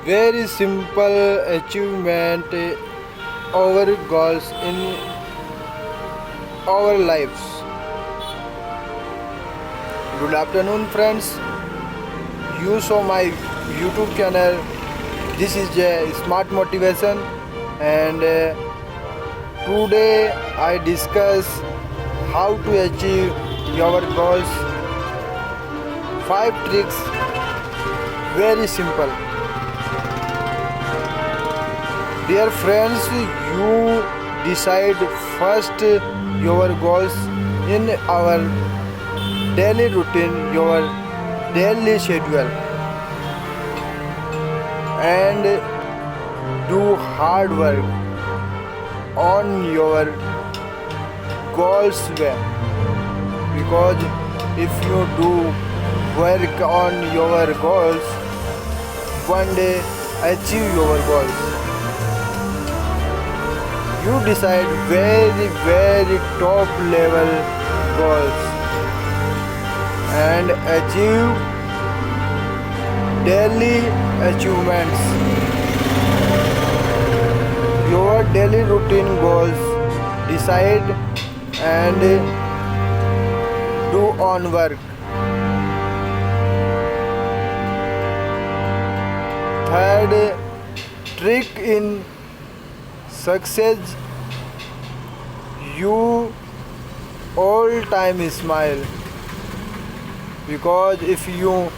very simple achievement our goals in our lives. Good afternoon, friends. You saw my YouTube channel. This is Smart Motivation, and today I discuss how to achieve your goals. 5 tricks, very simple. Dear friends, you decide first your goals in our daily routine, your daily schedule, and do hard work on your goals way. Because if you do work on your goals, one day achieve your goals. You decide very top level goals and achieve daily achievements. Your daily routine goals, decide and do on work. Third trick in success, you all time smile. Because if you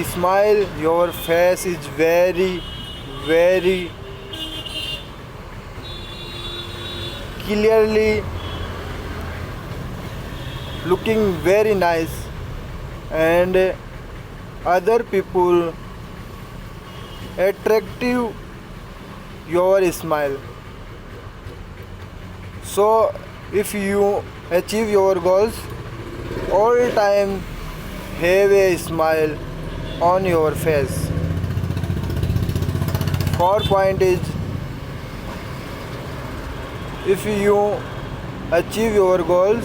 smile, your face is very clearly looking very nice, and other people attractive your smile. So if you achieve your goals, all time have a smile on your face. Fourth point is, if you achieve your goals,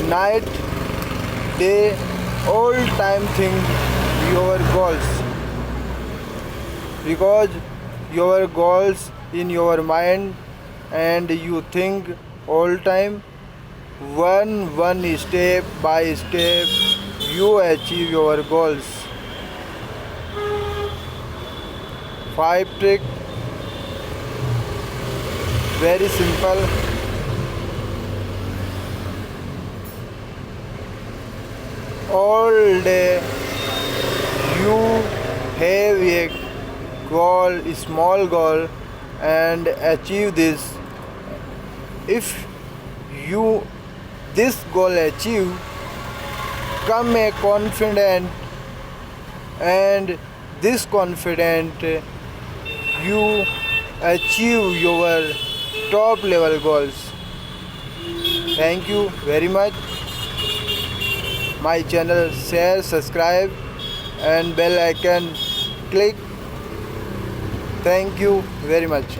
night, day, all time think your goals. Because your goals in your mind and you think all time, one step by step you achieve your goals. 5 trick, very simple. All day you have a goal, a small goal, and achieve this. If you this goal achieve, come a confident, and this confident you achieve your top level goals. Thank you very much. My channel, share, subscribe and bell icon click. Thank you very much.